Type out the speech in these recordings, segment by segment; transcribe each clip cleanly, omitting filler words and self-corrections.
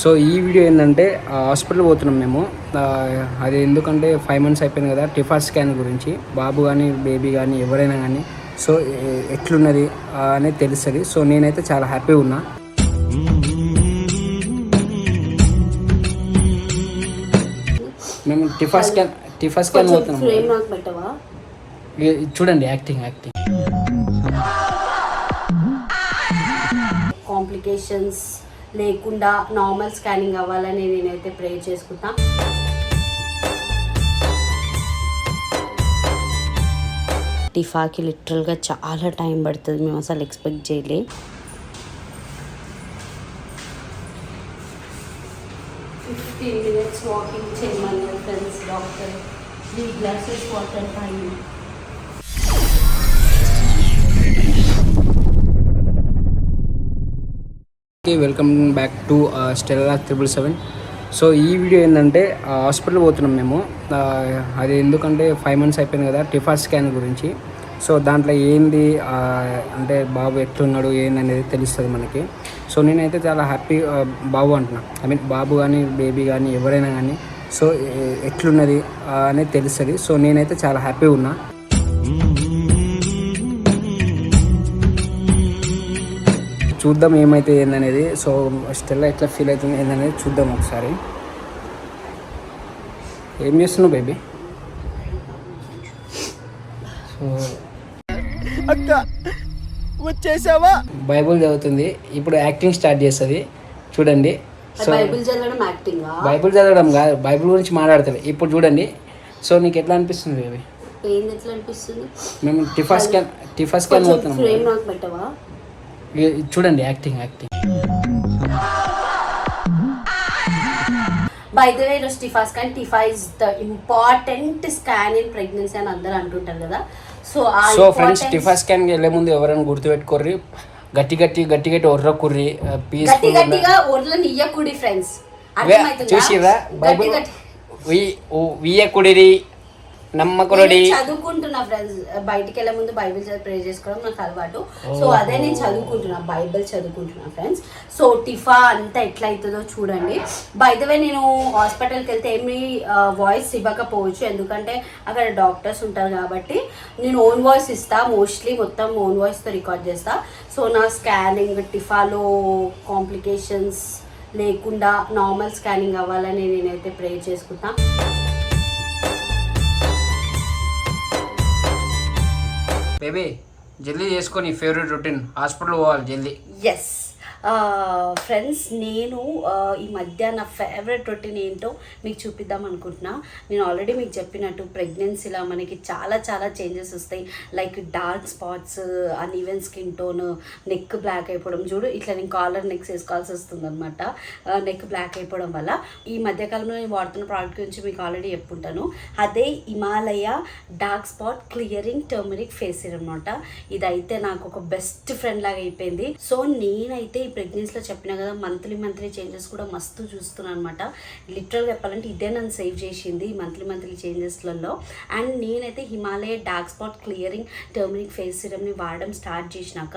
So ఈ video ఏంటంటే hospital పోతున్నాం మేము. అది ఎందుకంటే 5 months అయిపోయింది కదా. టిఫా స్కాన్ గురించి బాబు కానీ బేబీ కానీ ఎవరైనా కానీ సో ఎట్లున్నది అనేది తెలుస్తుంది. సో నేనైతే చాలా హ్యాపీగా ఉన్నా. మేము టిఫా స్కాన్ పోతున్నాం. చూడండి యాక్టింగ్ కాంప్లికేషన్స్ లేకుండా నార్మల్ స్కానింగ్ అవ్వాలని నేనైతే ప్రే చేసుకుంటా. టిఫాకి లిటరల్గా చాలా టైం పడుతుంది, మేము అసలు ఎక్స్పెక్ట్ చేయలే. 15 minutes వాకింగ్ చేయమని ఫ్రెండ్స్ డాక్టర్. 3 glasses వాటర్ తాగి. Welcome back to Stella 777. So ఈ వీడియో ఏంటంటే హాస్పిటల్ పోతున్నాం మేము. అది ఎందుకంటే 5 months అయిపోయింది కదా. టిఫా స్కాన్ గురించి. సో దాంట్లో ఏంది అంటే బాబు ఎట్లున్నాడు ఏంది అనేది తెలుస్తుంది మనకి. సో నేనైతే చాలా హ్యాపీ బాబు అంటున్నా. బాబు కానీ బేబీ కానీ ఎవరైనా కానీ సో ఎట్లున్నది అనేది తెలుస్తుంది. సో నేనైతే చాలా హ్యాపీగా ఉన్నా. చూద్దాం ఏమైతే ఏందనేది. సో స్టెల్లా ఎట్లా ఫీల్ అవుతుంది ఏందనేది చూద్దాం ఒకసారి. ఏం చేస్తున్నావు బేబీ? సో అక్క వచ్చేసావా? బైబుల్ చదువుతుంది, ఇప్పుడు యాక్టింగ్ స్టార్ట్ చేస్తుంది చూడండి. సో బైబిల్ చదవడం యాక్టింగ్? బైబుల్ చదవడం కాదు, బైబుల్ గురించి మాట్లాడుతుంది ఇప్పుడు చూడండి. సో నీకు ఎట్లా అనిపిస్తుంది బేబీ? ఏంది ఎట్లా అనిపిస్తుంది? మేము టిఫా స్కాన్ పోతున్నాం. ఫ్రేమ్ నాకు పెట్టవా? చూడండి acting by the way TIFFA is the important scan in pregnancy అని అందరూ అంటుంటారు కదా. సో ఫ్రెండ్స్, టిఫా స్కాన్ కి వెళ్ళే ముందు ఎవరైనా గుర్తుపెట్టుకోర్రి, గట్టి ఒర్రకుర్రి, గట్టిగా ఒర్రనియ్యకుడి ఫ్రెండ్స్. చూసిరా బైబుల్ వియ్యకుడిరి నమ్మకుడి. చదువుకుంటున్నా ఫ్రెండ్స్, బయటికి వెళ్ళే ముందు బైబిల్ ప్రే చేసుకోవడం నాకు అలవాటు. సో అదే నేను చదువుకుంటున్నా, బైబిల్ చదువుకుంటున్నా ఫ్రెండ్స్. సో టిఫా అంతా ఎట్లా అవుతుందో చూడండి. బై ద వే నేను హాస్పిటల్కి వెళ్తే ఏమి వాయిస్ ఇవ్వకపోవచ్చు, ఎందుకంటే అక్కడ డాక్టర్స్ ఉంటారు కాబట్టి నేను ఓన్ వాయిస్ ఇస్తా. మోస్ట్లీ మొత్తం ఓన్ వాయిస్తో రికార్డ్ చేస్తా. సో నా స్కానింగ్ టిఫాలో కాంప్లికేషన్స్ లేకుండా నార్మల్ స్కానింగ్ అవ్వాలని నేనైతే ప్రే చేసుకుంటా. బేబీ జల్దీ చేసుకొని ఫేవరెట్ రొటీన్, హాస్పిటల్ పోవాలి జల్దీ. ఎస్ ఫ్రెండ్స్, నేను ఈ మధ్య నా ఫేవరెట్ రొటీన్ ఏంటో మీకు చూపిద్దాం అనుకుంటున్నా. నేను ఆల్రెడీ మీకు చెప్పినట్టు ప్రెగ్నెన్సీలో మనకి చాలా చేంజెస్ వస్తాయి. Like dark spots, uneven skin tone, neck black అయిపోవడం. చూడు ఇట్లా నేను కాలర్ నెక్స్ వేసుకోవాల్సి వస్తుంది అనమాట, నెక్ బ్లాక్ అయిపోవడం వల్ల. ఈ మధ్యకాలంలో నేను వాడుతున్న ప్రోడక్ట్ గురించి మీకు ఆల్రెడీ చెప్పుంటాను. అదే Himalaya dark spot clearing turmeric face serum అనమాట. ఇదైతే నాకు ఒక బెస్ట్ ఫ్రెండ్ లాగా అయిపోయింది. సో నేనైతే ప్రెగ్నెన్సీలో చెప్పినా కదా, మంత్లీ చేంజెస్ కూడా మస్తు చూస్తున్నాను అనమాట. లిటరల్గా చెప్పాలంటే ఇదే నన్ను సేవ్ చేసింది మంత్లీ చేంజెస్లలో. అండ్ నేనైతే Himalaya dark spot clearing turmeric face సిరమ్ని వాడడం స్టార్ట్ చేసినాక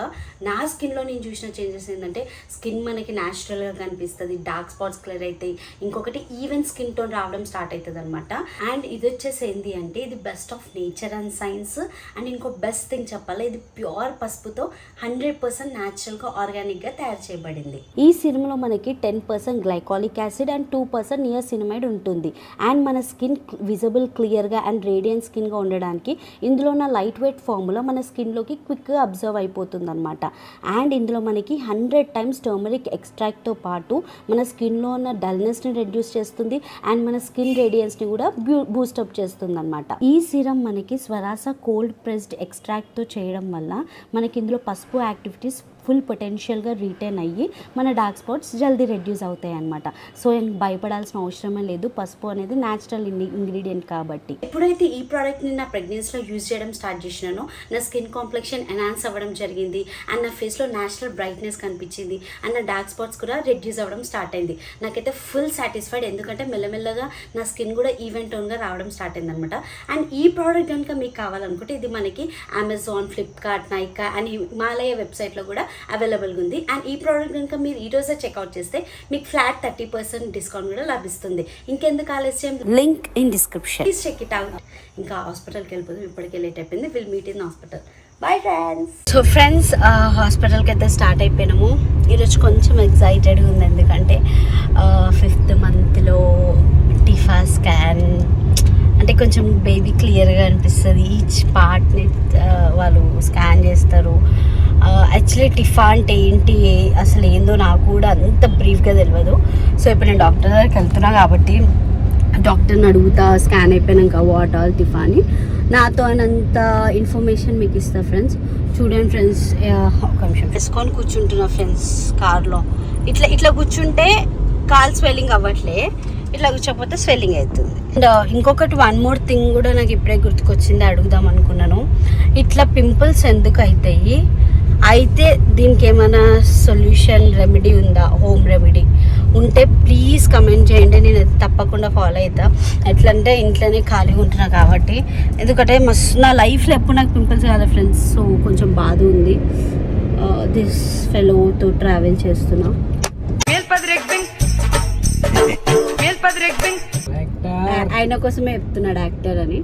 నా స్కిన్లో నేను చూసిన చేంజెస్ ఏంటంటే, స్కిన్ మనకి న్యాచురల్గా కనిపిస్తుంది, డార్క్ స్పాట్స్ క్లియర్ అవుతాయి. ఇంకొకటి ఈవెన్ స్కిన్ టోన్ రావడం స్టార్ట్ అవుతుంది అనమాట. అండ్ ఇది వచ్చేసి ఏంటి అంటే, ఇది best of nature and science. And ఇంకో బెస్ట్ థింగ్ చెప్పాలి, ఇది ప్యూర్ పసుపుతో 100% న్యాచురల్గా ఆర్గానిక్గా తయారు చేయబడింది. ఈ సిరమ్లో మనకి 10% గ్లైకాలిక్ యాసిడ్ అండ్ 2% నియాసినమైడ్ ఉంటుంది. అండ్ మన స్కిన్ విజిబుల్, క్లియర్గా అండ్ రేడియంట్ స్కిన్గా ఉండడానికి ఇందులో ఉన్న లైట్ వెయిట్ ఫార్ములా మన స్కిన్లోకి క్విక్గా అబ్జర్వ్ అయిపోతుంది అనమాట. అండ్ ఇందులో మనకి 100 times టర్మరిక్ ఎక్స్ట్రాక్ట్తో పాటు మన స్కిన్లో ఉన్న డల్నెస్ని రెడ్యూస్ చేస్తుంది అండ్ మన స్కిన్ రేడియన్స్ని కూడా బూస్టప్ చేస్తుంది అనమాట. ఈ సిరమ్ మనకి స్వరాస కోల్డ్ ప్రెస్డ్ ఎక్స్ట్రాక్ట్తో చేయడం వల్ల మనకి ఇందులో పసుపు యాక్టివిటీస్ ఫుల్ పొటెన్షియల్గా రీటైన్ అయ్యి మన డార్క్ స్పాట్స్ జల్దీ రెడ్యూస్ అవుతాయి అనమాట. సో భయపడాల్సిన అవసరమే లేదు, పసుపు అనేది న్యాచురల్ ఇంగ్రీడియంట్ కాబట్టి. ఎప్పుడైతే ఈ ప్రోడక్ట్ని నా ప్రెగ్నెన్సీలో యూజ్ చేయడం స్టార్ట్ చేసినానో నా స్కిన్ కాంప్లెక్షన్ ఎన్హాన్స్ అవ్వడం జరిగింది. అండ్ నా ఫేస్లో న్యాచురల్ బ్రైట్నెస్ కనిపించింది అండ్ నా డార్క్ స్పాట్స్ కూడా రెడ్యూస్ అవ్వడం స్టార్ట్ అయింది. నాకైతే ఫుల్ సాటిస్ఫైడ్, ఎందుకంటే మెల్లమెల్లగా నా స్కిన్ కూడా ఈవెన్ టోన్గా రావడం స్టార్ట్ అయింది అనమాట. అండ్ ఈ ప్రోడక్ట్ కనుక మీకు కావాలనుకుంటే ఇది మనకి Amazon, Flipkart, Nykaa and Himalaya వెబ్సైట్లో కూడా అవైలబుల్గా ఉంది. అండ్ ఈ ప్రోడక్ట్ కనుక మీరు ఈరోజే చెక్అవుట్ చేస్తే మీకు ఫ్లాట్ 30% డిస్కౌంట్ కూడా లభిస్తుంది. ఇంకెందుకు ఆలస్యం, link in description, please check it out. ఇంకా హాస్పిటల్కి వెళ్ళిపోతాం, ఇప్పటికే లేట్ అయిపోయింది. Will meet in hospital. Bye friends. So friends, హాస్పిటల్కి అయితే స్టార్ట్ అయిపోయినాము. ఈరోజు కొంచెం ఎక్సైటెడ్గా ఉంది, ఎందుకంటే 5th మంత్లో టిఫా స్కాన్ అంటే కొంచెం బేబీ క్లియర్గా అనిపిస్తుంది. ఈచ్ పార్ట్ని వాళ్ళు స్కాన్ చేస్తారు. యాక్చువల్లీ టిఫా అంటే ఏంటి అసలు ఏందో నాకు కూడా అంత బ్రీఫ్గా తెలియదు. సో ఇప్పుడు నేను డాక్టర్ దగ్గరికి వెళ్తున్నా కాబట్టి డాక్టర్ని అడుగుతా స్కాన్ అయిపోయినాక వాట్ ఆల్ టిఫా అని. నాతో అయినంత ఇన్ఫర్మేషన్ మీకు ఇస్తా ఫ్రెండ్స్. చూడండి ఫ్రెండ్స్, ఒక నిమిషం వేసుకొని కూర్చుంటున్నా ఫ్రెండ్స్ కార్లో. ఇట్లా కూర్చుంటే కాల్ స్వెల్లింగ్ అవ్వట్లే, ఇట్లా కూర్చోకపోతే స్వెల్లింగ్ అవుతుంది. అండ్ ఇంకొకటి వన్ మోర్ థింగ్ కూడా నాకు ఇప్పుడే గుర్తుకొచ్చింది, అడుగుదాం అనుకున్నాను. ఇట్లా పింపుల్స్ ఎందుకు అవుతాయి, అయితే దీనికి ఏమైనా సొల్యూషన్ రెమెడీ ఉందా, హోమ్ రెమెడీ ఉంటే ప్లీజ్ కమెంట్ చేయండి. నేను తప్పకుండా ఫాలో అవుతా. ఎట్లంటే ఇంట్లోనే ఖాళీగా ఉంటున్నా కాబట్టి, ఎందుకంటే మస్తు నా లైఫ్లో ఎప్పుడు నాకు పింపుల్స్ కాదు ఫ్రెండ్స్. సో కొంచెం బాధ ఉంది. దిస్ ఫెలోతో ట్రావెల్ చేస్తున్నా. ఆయన కోసమే చెప్తున్నాడు యాక్టర్ అని.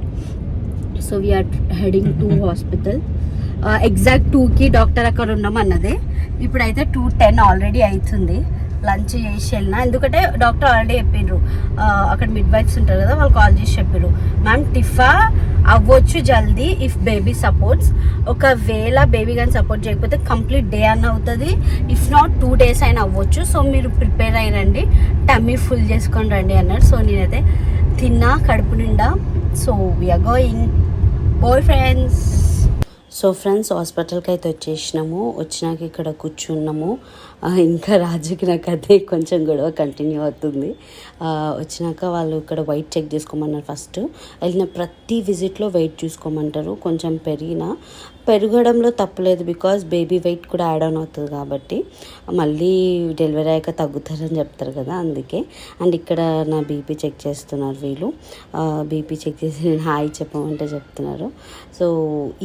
So we are heading to hospital. Exact 2కి డాక్టర్ అక్కడ ఉన్నామన్నదే. ఇప్పుడైతే 2:10 ఆల్రెడీ అవుతుంది. లంచ్ చేసి వెళ్ళినా, ఎందుకంటే డాక్టర్ ఆల్రెడీ చెప్పిండ్రు, అక్కడ మిడ్ వైఫ్స్ ఉంటారు కదా, వాళ్ళు కాల్ చేసి చెప్పారు, మ్యామ్ టిఫా అవ్వచ్చు జల్దీ ఇఫ్ బేబీ సపోర్ట్స్. ఒకవేళ బేబీ కానీ సపోర్ట్ చేయకపోతే కంప్లీట్ డే అన్న అవుతుంది, ఇఫ్ నాట్ 2 days అయినా అవ్వచ్చు. సో మీరు ప్రిపేర్ అయ్యండి, టమ్మీ ఫుల్ చేసుకొని రండి అన్నారు. సో నేనైతే తిన్నా కడుపు నిండా. So we are going bye friends. So friends, హాస్పిటల్కి అయితే వచ్చేసినాము. వచ్చినాక ఇక్కడ కూర్చున్నాము. ఇంకా రాజుకి నాకు అదే కొంచెం గొడవ కంటిన్యూ అవుతుంది. వచ్చినాక వాళ్ళు ఇక్కడ వెయిట్ చెక్ చేసుకోమన్నారు. ఫస్ట్ వెళ్ళిన ప్రతి విజిట్లో వెయిట్ చూసుకోమంటారు. కొంచెం పెరగడంలో తప్పులేదు, బికాజ్ బేబీ వెయిట్ కూడా యాడ్ ఆన్ అవుతుంది కాబట్టి. మళ్ళీ డెలివరీ అయ్యాక తగ్గుతారని చెప్తారు కదా, అందుకే. అండ్ ఇక్కడ నా బీపీ చెక్ చేస్తున్నారు వీళ్ళు. బీపీ చెక్ చేసి నేను హాయ్ చెప్పమంటే చెప్తున్నారు. సో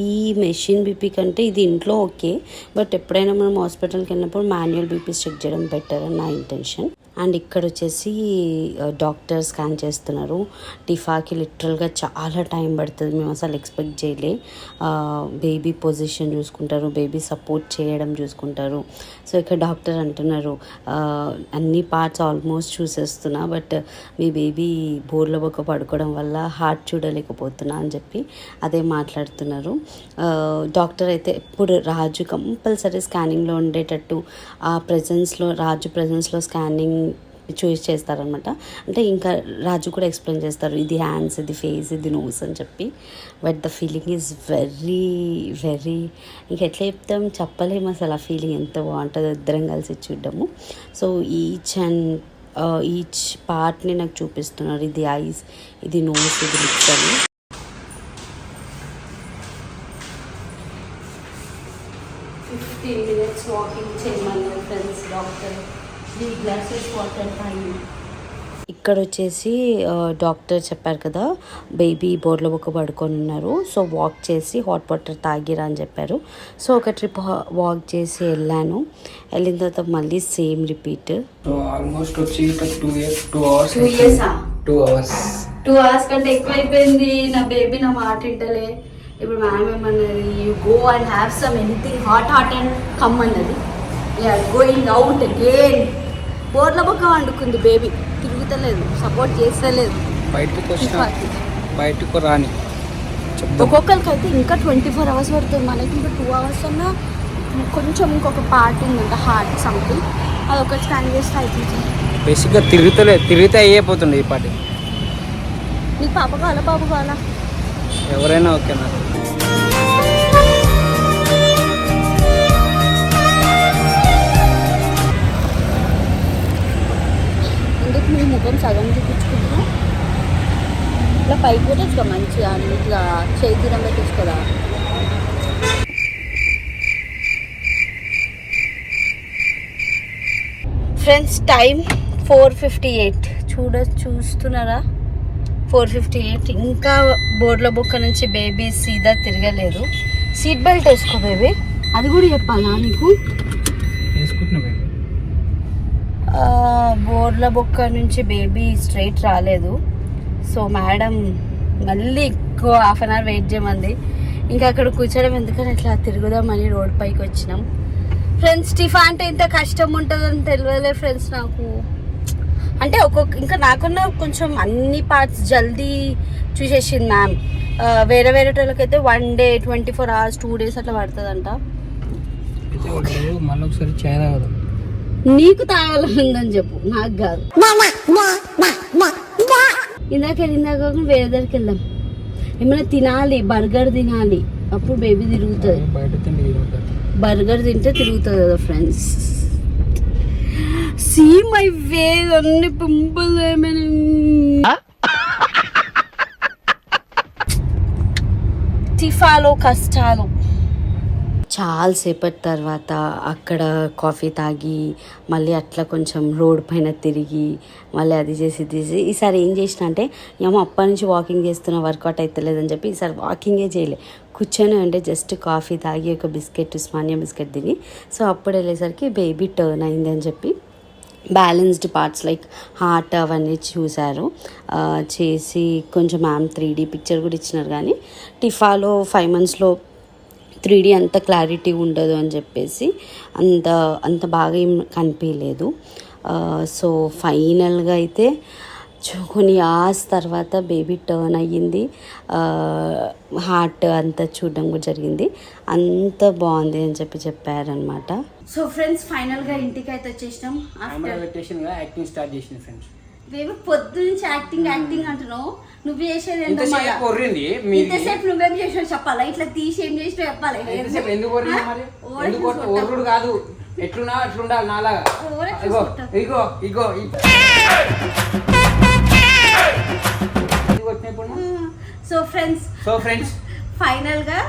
ఈ మెషిన్ బీపీ కంటే ఇది ఇంట్లో ఓకే, బట్ ఎప్పుడైనా మనం హాస్పిటల్కి వెళ్ళినప్పుడు మాన్యువల్ బీపీ చెక్ చేయడం బెటర్ అని నా ఇంటెన్షన్. అండ్ ఇక్కడ వచ్చేసి డాక్టర్ స్కాన్ చేస్తున్నారు. టిఫాకి లిటరల్గా చాలా టైం పడుతుంది, మేము అసలు ఎక్స్పెక్ట్ చేయలే. బేబీ పొజిషన్ చూసుకుంటారు, బేబీ సపోర్ట్ చేయడం చూసుకుంటారు. సో ఇక్కడ డాక్టర్ అంటున్నారు, అన్ని పార్ట్స్ ఆల్మోస్ట్ చూసేస్తున్నా, బట్ మీ బేబీ బోర్ల బొక్క పడుకోవడం వల్ల హార్ట్ చూడలేకపోతున్నా అని చెప్పి అదే మాట్లాడుతున్నారు. డాక్టర్ అయితే ఎప్పుడు రాజు కంపల్సరీ స్కానింగ్లో ఉండేటట్టు రాజు ప్రెజెన్స్లో స్కానింగ్ చూస్ చేస్తారనమాట. అంటే ఇంకా రాజు కూడా ఎక్స్ప్లెయిన్ చేస్తారు, ఇది హ్యాండ్స్, ఇది ఫేస్, ఇది నోస్ అని చెప్పి. But the feeling is very ఇంకెట్లా చెప్తాం, చెప్పలేము అసలు. ఆ ఫీలింగ్ ఎంత బాగుంటుందో ఇద్దరం కలిసి చూడ్డము. సో ఈచ్ పార్ట్ని నాకు చూపిస్తున్నారు, ఇది ఐస్, ఇది నోస్, ఇది లిప్స్ అని. వాకింగ్ చేయమన్నారు ఫ్రెండ్స్ డాక్టర్. 3 glasses వాటర్ తాగి. ఇక్కడ వచ్చేసి డాక్టర్ చెప్పారు కదా, బేబీ బోర్లో ఒక పడుకొని ఉన్నారు. సో వాక్ చేసి హాట్ వాటర్ తాగిరా అని చెప్పారు. సో ఒక ట్రిప్ వాక్ చేసి వెళ్ళాను. వెళ్ళిన తర్వాత మళ్ళీ సేమ్ రిపీట్. సో ఆల్మోస్ట్ వచ్చి 2 hours కంటే ఎక్కువ అయిపోయింది. నా బేబీ నా మాట వింటలే. ఇప్పుడు మ్యామ్ ఏమన్నది, you go and have some anything hot and come అన్నది. We're going out again. బోర్ల బొక్క వండుకుంది బేబీ, తిరుగుతలేదు, సపోర్ట్ చేస్తలేదు. బయటకు రాని ఒక్కొక్కరికి అయితే ఇంకా 24 hours పడుతుంది. మనకి ఇంకా 2 hours అన్నా కొంచెం ఇంకొక పార్ట్ ఉందంట, హార్ట్ సంథింగ్, అది ఒకటి స్కాన్ చేస్తే అయిపోతుంది. బేసిక్గా తిరిగితే అయ్యిపోతుంది ఈ పాటి. నీకు పాప కావాలా బాబు కావాలా? ఎవరైనా ఓకేనా. ఎందుకు మీ ముఖం సగం చూపించుకుంటున్నా? ఇట్లా పైకి పెట్టేసుకో మంచిగా, ఇట్లా చేయి తీరం పెట్టేసుకోదా. Friends, time 4:58. చూస్తున్నారా? 4:58. ఇంకా బోర్ల బొక్క నుంచి బేబీ సీదా తిరగలేదు. సీట్ బెల్ట్ వేసుకో బేబీ, అది కూడా చెప్పాలా నీకు? బోర్ల బొక్క నుంచి బేబీ స్ట్రైట్ రాలేదు. సో మేడం మళ్ళీ ఇంకో హాఫ్ అన్ అవర్ వెయిట్ చేయమంది. ఇంకా అక్కడ కూర్చోడం ఎందుకని అట్లా తిరుగుదామని రోడ్ పైకి వచ్చినాం. ఫ్రెండ్స్ టిఫా అంటే ఇంత కష్టం ఉంటుందని తెలియలే ఫ్రెండ్స్ నాకు. అంటే ఇంకా నాకున్న కొంచెం అన్ని పార్ట్స్ జల్దీ చూసేసింది మ్యామ్. వేరే వేరే వాళ్ళకైతే 1 day 24 hours 2 days అట్లా పడుతుందంట. మళ్ళీ ఒకసారి చాయ్ తాగదు. నీకు తాగాలని ఉందని చెప్పు, నాకు కాదు. ఇందాక వేరే దగ్గరికి వెళ్దాం. ఏమైనా తినాలి, బర్గర్ తినాలి, అప్పుడు బేబీ తిరుగుతుంది. బర్గర్ తింటే తిరుగుతుంది కదా ఫ్రెండ్స్. సీ మై ఫేస్, అన్ని పింపుల్స్ ఏమైనా. టిఫాలో కష్టాలు. చాలాసేపటి తర్వాత అక్కడ కాఫీ తాగి మళ్ళీ అట్లా కొంచెం రోడ్ పైన తిరిగి మళ్ళీ అది చేసి తీసి ఈసారి ఏం చేసిన అంటే ఏమో అప్పటి నుంచి వాకింగ్ చేస్తున్న వర్కౌట్ అవుతలేదని చెప్పి ఈసారి వాకింగే చేయలే, కూర్చొని అంటే జస్ట్ కాఫీ తాగి ఒక బిస్కెట్ ఉస్మానియా బిస్కెట్ తిని. సో అప్పుడు వెళ్ళేసరికి బేబీ టర్న్ అయింది అని చెప్పి బ్యాలెన్స్డ్ పార్ట్స్ లైక్ హార్ట్ అవన్నీ చూశారు. చేసి కొంచెం మ్యామ్ 3D పిక్చర్ కూడా ఇచ్చినారు. కానీ టిఫాలో 5 monthsలో 3D అంత క్లారిటీ ఉండదు అని చెప్పేసి అంత బాగా ఏం కనిపించలేదు. సో ఫైనల్గా అయితే కొన్ని అవర్స్ తర్వాత బేబీ టర్న్ అయ్యింది. హార్ట్ అంతా చూడడం కూడా జరిగింది. అంత బాగుంది అని చెప్పారనమాట. సో ఫ్రెండ్స్ ఫైనల్గా ఇంటికి అయితే వచ్చేసినాం. యాక్టింగ్ స్టార్ట్ చేసింది ఫ్రెండ్స్. బేబీ పొద్దు నుంచి యాక్టింగ్ అంటున్నావు. నువ్వు చేసేది ఎంతసేపు నువ్వేం చేసినావు చెప్పాలా? ఇట్లా తీసి ఏం చేసినావు చెప్పాలి. ఎందుకు కాదు, ఎట్లున్నా అట్లుండాలి నాలాగా. ఇగో ఇగో సో ఫ్రెండ్స్ ఫైనల్గా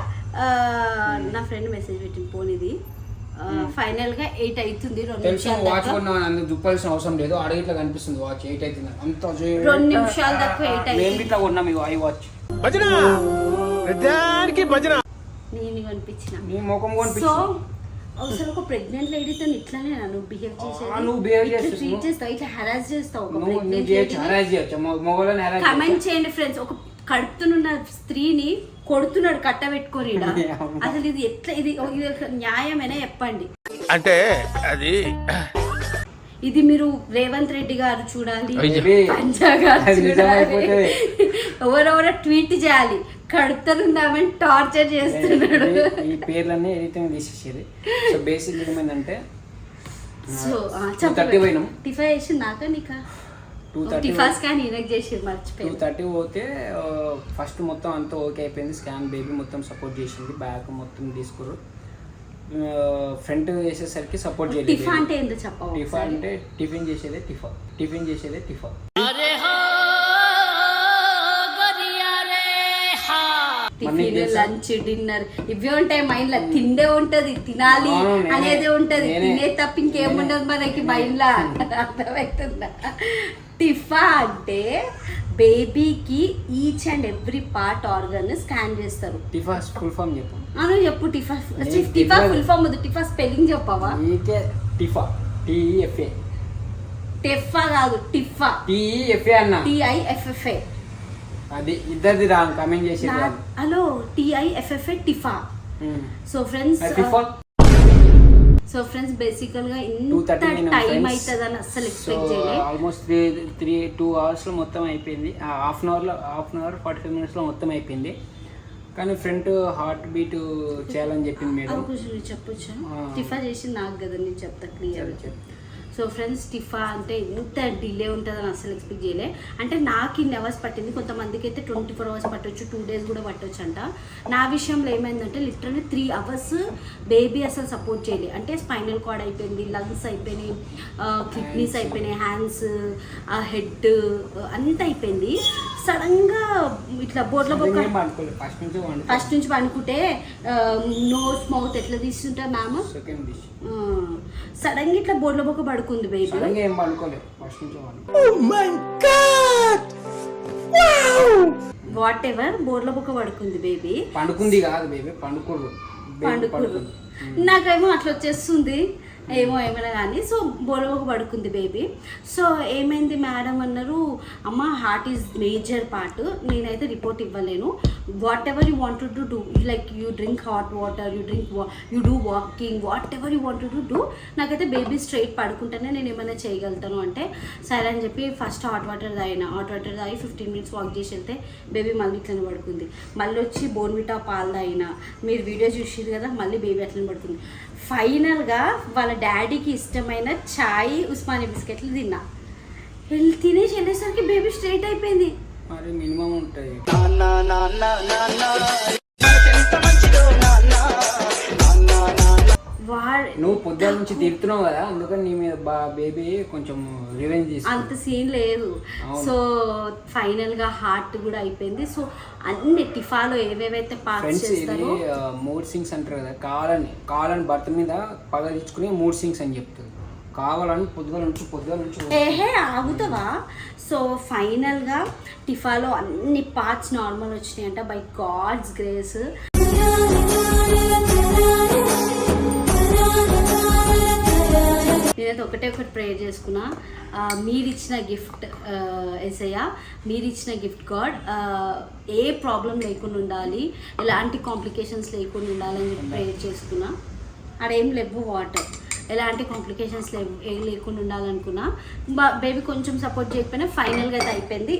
నా ఫ్రెండ్ మెసేజ్ పెట్టింది ఫోన్ ఇది. ఫైనల్ గా 8 అవుతుంది. 2 నిమిషాలు చూపాల్సిన అవసరం లేదు, అడిగి ఇట్లా కనిపిస్తుంది వాచ్ 8 అవుతుంది. అంత 2 నిమిషాలు తక్కువ 8 అయింది. ఇట్లా కొన్నాం ఇగో ఐ వాచ్ నేను కనిపించిన నీ ముఖం కనిపించింది. సో అసలు ఒక ప్రెగ్నెంట్ లేడీతో ఇట్లానే నువ్వు బిహేవ్ చేసేది. నువ్వు బిహేవ్ చేస్తావు, ఇట్లా హెరాస్ చేస్తావు. కమెంట్ చేయండి ఫ్రెండ్స్. ఒక కడుపుతున్న స్త్రీని కొడుతున్నాడు కట్టబెట్టుకొని. అసలు ఇది ఎట్లా, ఇది న్యాయమేనా చెప్పండి. అంటే అది ఇది మీరు రేవంత్ రెడ్డి గారు చూడాలి, పంజా గారు చూడాలి, ఎవరెవరో ట్వీట్ చేయాలి. కడుపుతున్నామని టార్చర్ చేస్తున్నాడు. ఈ పేర్లన్నీ ఎడిటింగ్ తీసేసేది. సో బేసిక్ ఏమైందంటే సో టిఫా చేసింది నాకా నీకా 2:30 పోతే ఫస్ట్ మొత్తం అంతా ఓకే అయిపోయింది. స్కాన్ బేబీ మొత్తం సపోర్ట్ చేసింది, బ్యాక్ మొత్తం తీసుకురు. ఫ్రంట్ చేసేసరికి సపోర్ట్ చేయలేదు. టిఫా అంటే ఏందో చెప్పు. టిఫా అంటే టిఫిన్ చేసేదే టిఫా. టిఫిన్, లంచ్, డిన్నర్ ఇవే ఉంటాయి మైండ్ లో. తిండే ఉంటది, తినాలి అనేది ఉంటది. తినే తప్ప ఇంకేముండదు మనకి మైండ్ లో. అర్థమవుతుందా? టిఫా అంటే బేబీకి each and every part organ scan చేస్తారు. టిఫా ఫుల్ ఫామ్ చెప్పు. చెప్పు. టిఫా ఫుల్ ఫామ్ వద్దు, టిఫా స్పెల్లింగ్ చెప్పవా? టెఫా కాదు, టిఫా అన్న. TIFFA. అది ఇద్దరిది రాంగ్, కమెంట్ చేసి. Hello, TIFFA TIFFA. So friends బేసికల్ గా ఇంత టైం అవుతుందని అసలు ఎక్స్పెక్ట్ చేయలేదు. ఆల్మోస్ట్ 2 hours లో మొత్తం అయిపోయింది. హాఫ్ అన్ అవర్ 45 minutes లో మొత్తం అయిపోయింది. కానీ ఫ్రంట్ హార్ట్ బీట్ చేయాలని చెప్పింది మేడం. చెప్పొచ్చు. టిఫా చేసి నాకు కదా, నేను చెప్తా క్లియర్. సో ఫ్రెండ్స్ టిఫా అంటే ఇంత డిలే ఉంటుందని అసలు ఎక్స్పెక్ట్ చేయలే. అంటే నాకు ఇన్ని అవర్స్ పట్టింది, కొంతమందికి అయితే 24 hours పట్టవచ్చు, 2 days కూడా పట్టవచ్చు అంట. నా విషయంలో ఏమైందంటే లిటరల్లీ 3 hours బేబీ అసలు సపోర్ట్ చేయలే. అంటే స్పైనల్ కార్డ్ అయిపోయింది, లంగ్స్ అయిపోయినాయి, కిడ్నీస్ అయిపోయినాయి, హ్యాండ్స్, హెడ్ అంతా అయిపోయింది. సడన్గా ఇట్లా బోర్ల బొక్క ఫస్ట్ నుంచి పండుకుంటే నోస్ మౌత్ ఎట్లా తీసుకుంటారు మ్యామ్. సడన్గా ఇట్లా బోర్ల బొక్క పడుకుంది బేబీ. వాట్ ఎవర్ బోర్ల బొక్క పడుకుంది బేబీ. పండుకుంది కాదు బేబీ, పండుకోరు. నాకేమో అట్లా వచ్చేస్తుంది. ఏమైనా కానీ. సో బోర్వకు పడుకుంది బేబీ. సో ఏమైంది మేడం అన్నారు, అమ్మ హార్ట్ ఈజ్ మేజర్ పార్ట్, నేనైతే రిపోర్ట్ ఇవ్వలేను, what ever you want to do, like you drink hot water, you do walking, what ever you want to do, నాకైతే బేబీ స్ట్రైట్ పడుకుంటేనే నేను ఏమైనా చేయగలుగుతాను అంటే సరే అని చెప్పి ఫస్ట్ హాట్ వాటర్ తాగి 15 minutes వాక్ చేసి వెళ్తే బేబీ మళ్ళీ ఇట్లనే పడుకుంది. మళ్ళీ వచ్చి బోర్న్విటా పాలు తాగిన, మీరు వీడియో చూసిరు కదా, మళ్ళీ బేబీ అట్లనే పడుకుంది. ఫైనల్గా వాళ్ళ డాడీకి ఇష్టమైన చాయ్ ఉస్మానియా బిస్కెట్లు తిన్నా, తినేసి వెళ్ళేసరికి బేబీ స్ట్రైట్ అయిపోయింది. మరి మినిమం ఉంటాయి. నువ్వు పొద్దున్న నుంచి తిరుగుతున్నావు కదా, అందుకని నీ మీద బేబీ కొంచెం రివెంజ్ తీసుకుంది. అంత సీన్ లేదు. సో ఫైనల్ గా హార్ట్ కూడా అయిపోయింది. సో అన్ని టిఫాలో ఏవేవైతే పార్ట్స్ చేస్తారో మూడ్ సింగ్స్ అంటారు కదా, కావాలని భర్త మీద పగ తెచ్చుకుని మూడ్ సింగ్స్ అని చెప్తుంది. కావాలని పొద్దుల నుంచి ఏహే ఆగుతావా. సో ఫైనల్గా టిఫాలో అన్ని పార్ట్స్ నార్మల్ వచ్చినాయి అంట బై గాడ్స్ గ్రేస్. నేనైతే ఒకటి ప్రేయర్ చేసుకున్నా, మీరిచ్చిన గిఫ్ట్ యేసయ్య, మీరిచ్చిన గిఫ్ట్ గాడ్, ఏ ప్రాబ్లం లేకుండా ఉండాలి, ఎలాంటి కాంప్లికేషన్స్ లేకుండా ఉండాలని చెప్పి ప్రేయర్ చేసుకున్నా. ఆడేం లేవు వాటర్, ఎలాంటి కాంప్లికేషన్స్ ఏం లేకుండా ఉండాలనుకున్నా. బేబీ కొంచెం సపోర్ట్ చేయకపోయినా ఫైనల్గా అయితే అయిపోయింది.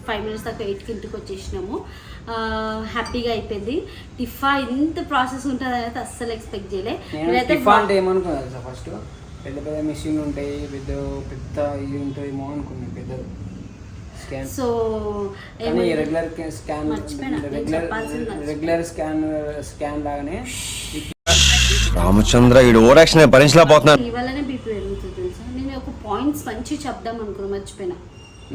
5 minutes దాకా 8కి ఇంటికి వచ్చేసినాము. హ్యాపీగా అయిపోయింది. టిఫా ఇంత ప్రాసెస్ ఉంటుంది అయితే అస్సలు ఎక్స్పెక్ట్ చేయలే. ఏమనుకున్నా ఫస్ట్ పెద్ద మిషన్ ఉంటాయి, పెద్ద ఇది ఉంటుందేమో అనుకున్నాను, పెద్ద స్కాన్. సో రెగ్యులర్ స్కాన్ లాగానే రామచంద్ర ఈడు ఓరాక్షన్ భరించలేకపోతున్నాను. ఇవాళనే బీపీ పెరుగుతుంది తెలుసా. నేను ఒక పాయింట్స్ మంచి చెప్దాం అనుకున్నా, మర్చిపోయినా.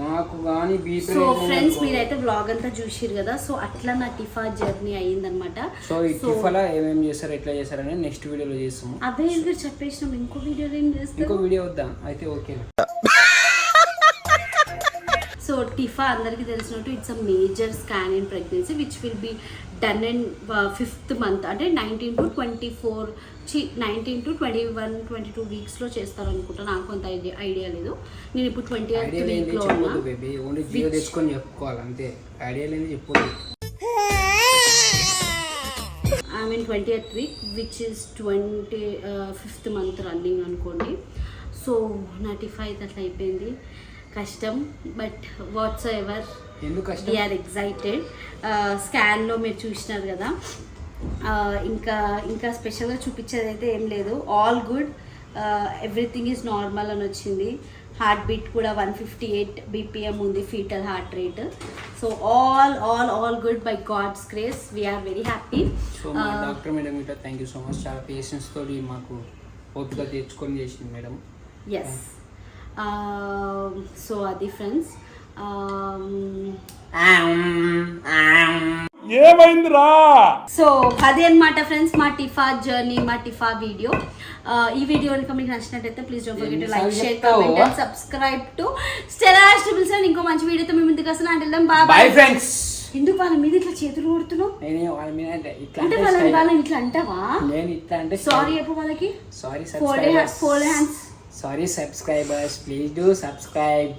నాకు కానీ బీపీ. సో ఫ్రెండ్స్ మీరైతే బ్లాగ్ అంతా చూసిరు కదా, సో అట్లా నా టిఫా జర్నీ అయ్యిందనమాట. సో ఈ టిఫాలో ఏమేమి చేస్తారు, ఎట్లా చేస్తారని నెక్స్ట్ వీడియోలో చేస్తాము. అదే ఎందుకు చెప్పేసినాం, ఇంకో వీడియోలో ఏం చేస్తాం, ఇంకో వీడియో వద్దాం అయితే. ఓకే. సో టిఫా అందరికీ తెలిసినట్టు it's a major scan in pregnancy which will be done in 5th month, అంటే 19 to 21-22 వీక్స్లో చేస్తారు అనుకుంటా. నాకు కొంత ఐడియా లేదు. నేను ఇప్పుడు 20th వీక్లో ఉన్నా. తెచ్చుకొని చెప్పుకోవాలి అంతే, ఐడియా లేదు చెప్పు. I mean 20th week which is 5th month running అనుకోండి. సో నా టిఫా అయితే అట్లా అయిపోయింది. కష్టం, but whatsoever we're excited. స్కాన్లో మీరు చూసినారు కదా, ఇంకా స్పెషల్గా చూపించేది అయితే ఏం లేదు. All good, everything is normal అని వచ్చింది. హార్ట్ బీట్ కూడా 158 BPM ఉంది, fetal heart rate. So all good by God's grace. We're very happy. So మా డాక్టర్ మేడం గిట్ట థ్యాంక్ యూ సో మచ్, చాలా పేషెన్స్ తోటి మాకు ఓపిక తెచ్చుకొని చేసింది మేడం. ఎస్. సో అది ఫ్రెండ్స్, ఏమైందిరా. సో అదే అనమాట ఫ్రెండ్స్ మా టిఫా జర్నీ, మా టిఫా వీడియో. ఈ వీడియో కనుక మీకు నచ్చినట్టయితే please don't forget to like, share, comment and subscribe to Stella vegetables. And ఇంకో మంచి వీడియోతో మేము ముందుకు వస్తున్నాం. అంటే బాయ్ ఫ్రెండ్స్. ఎందుకు వాళ్ళ మీద ఇట్లా చేతులు కొడుతున్నావు? అంటే వాళ్ళని ఇట్లా అంటావా? నేను ఇట్లా అంటే సారీ చెప్పు వాళ్ళకి. Sorry four hands. Sorry subscribers, please do subscribe.